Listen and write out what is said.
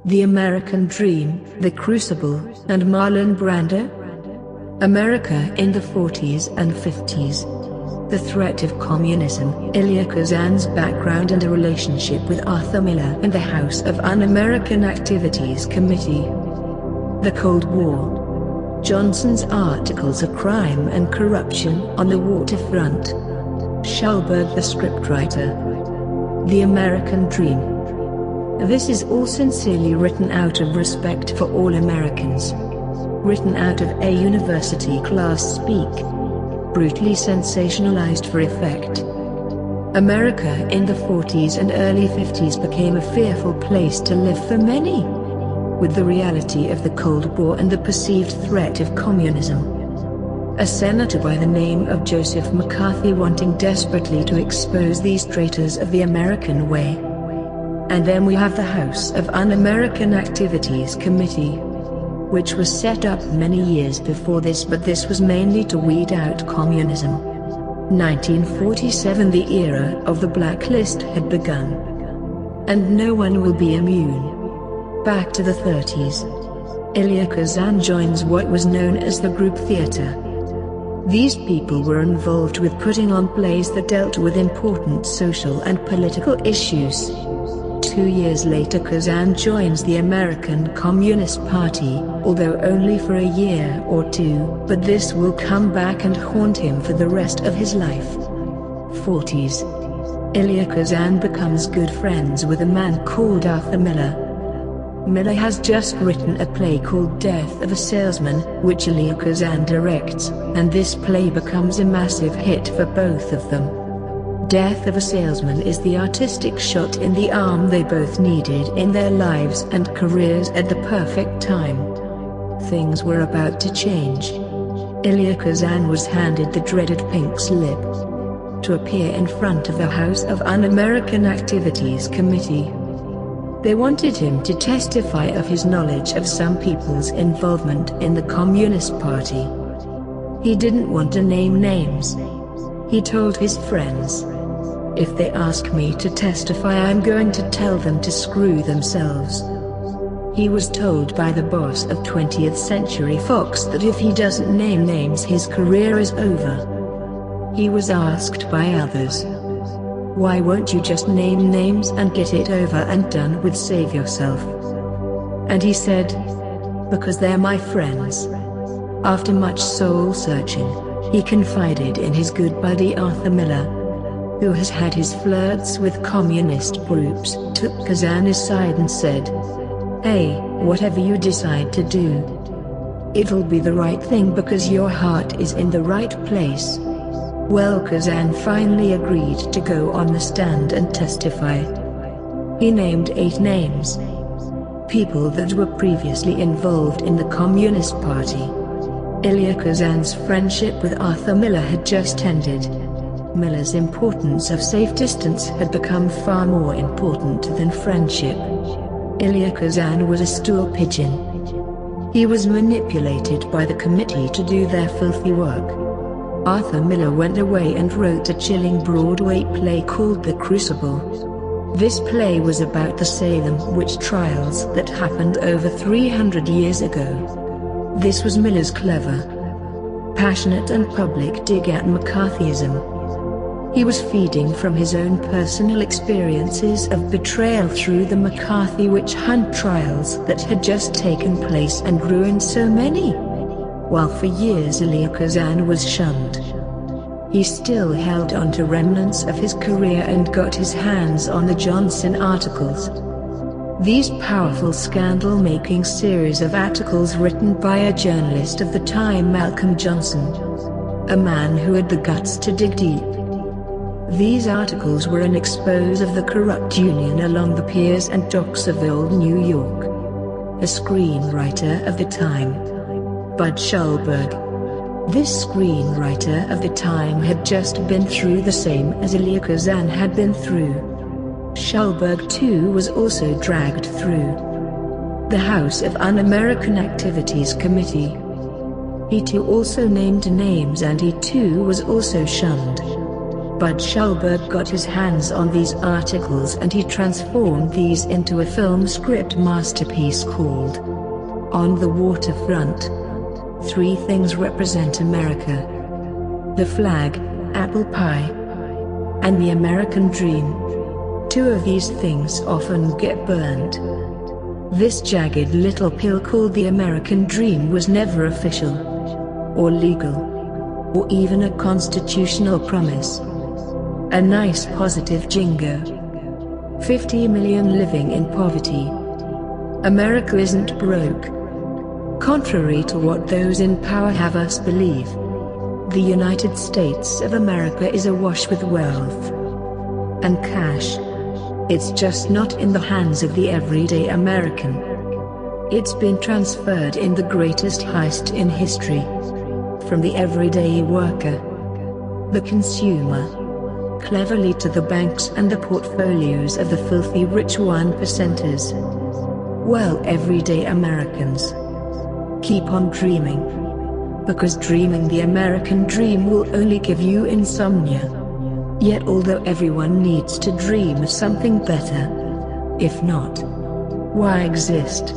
The American Dream, The Crucible, and Marlon Brando. America in the 40s and 50s. The Threat of Communism, Elia Kazan's background and a relationship with Arthur Miller and the House of Un-American Activities Committee. The Cold War. Johnson's articles of crime and corruption on the Waterfront. Schulberg the Scriptwriter. The American Dream. This is all sincerely written out of respect for all Americans. Written out of a university class speak. Brutally sensationalized for effect. America in the 40s and early 50s became a fearful place to live for many. With the reality of the Cold War and the perceived threat of communism. A senator by the name of Joseph McCarthy wanting desperately to expose these traitors of the American way. And then we have the House of Un-American Activities Committee, which was set up many years before this, but this was mainly to weed out communism. 1947, the era of the blacklist had begun. And no one will be immune. Back to the 30s. Elia Kazan joins what was known as the group theater. These people were involved with putting on plays that dealt with important social and political issues. 2 years later, Kazan joins the American Communist Party, although only for a year or two, but this will come back and haunt him for the rest of his life. 40s. Elia Kazan becomes good friends with a man called Arthur Miller. Miller has just written a play called Death of a Salesman, which Elia Kazan directs, and this play becomes a massive hit for both of them. Death of a Salesman is the artistic shot in the arm they both needed in their lives and careers at the perfect time. Things were about to change. Elia Kazan was handed the dreaded pink slip to appear in front of the House of Un-American Activities Committee. They wanted him to testify of his knowledge of some people's involvement in the Communist Party. He didn't want to name names. He told his friends, "If they ask me to testify, I'm going to tell them to screw themselves." He was told by the boss of 20th Century Fox that if he doesn't name names, his career is over. He was asked by others, "Why won't you just name names and get it over and done with, save yourself?" And he said, "Because they're my friends." After much soul-searching, he confided in his good buddy Arthur Miller, who has had his flirts with communist groups, took Kazan aside and said, "Hey, whatever you decide to do, it'll be the right thing because your heart is in the right place." Well, Kazan finally agreed to go on the stand and testify. He named 8 names. People that were previously involved in the Communist Party. Elia Kazan's friendship with Arthur Miller had just ended. Miller's importance of safe distance had become far more important than friendship. Elia Kazan was a stool pigeon. He was manipulated by the committee to do their filthy work. Arthur Miller went away and wrote a chilling Broadway play called The Crucible. This play was about the Salem witch trials that happened over 300 years ago. This was Miller's clever, passionate and public dig at McCarthyism. He was feeding from his own personal experiences of betrayal through the McCarthy witch hunt trials that had just taken place and ruined so many. While for years Elia Kazan was shunned, he still held on to remnants of his career and got his hands on the Johnson articles. These powerful scandal-making series of articles written by a journalist of the time, Malcolm Johnson, a man who had the guts to dig deep. These articles were an expose of the corrupt union along the piers and docks of old New York. A screenwriter of the time, Bud Schulberg. This screenwriter of the time had just been through the same as Elia Kazan had been through. Schulberg too was also dragged through the House of Un-American Activities Committee. He too also named names and he too was also shunned But Schulberg got his hands on these articles and he transformed these into a film script masterpiece called On the Waterfront. 3 things represent America: the flag, apple pie, and the American dream. 2 of these things often get burnt. This jagged little pill called the American dream was never official, or legal, or even a constitutional promise. A nice positive jingo. 50 million living in poverty. America isn't broke. Contrary to what those in power have us believe, the United States of America is awash with wealth and cash. It's just not in the hands of the everyday American. It's been transferred in the greatest heist in history, from the everyday worker, the consumer, cleverly to the banks and the portfolios of the filthy rich 1%ers. Well, everyday Americans, keep on dreaming, because dreaming the American dream will only give you insomnia. Yet although everyone needs to dream of something better, if not, why exist?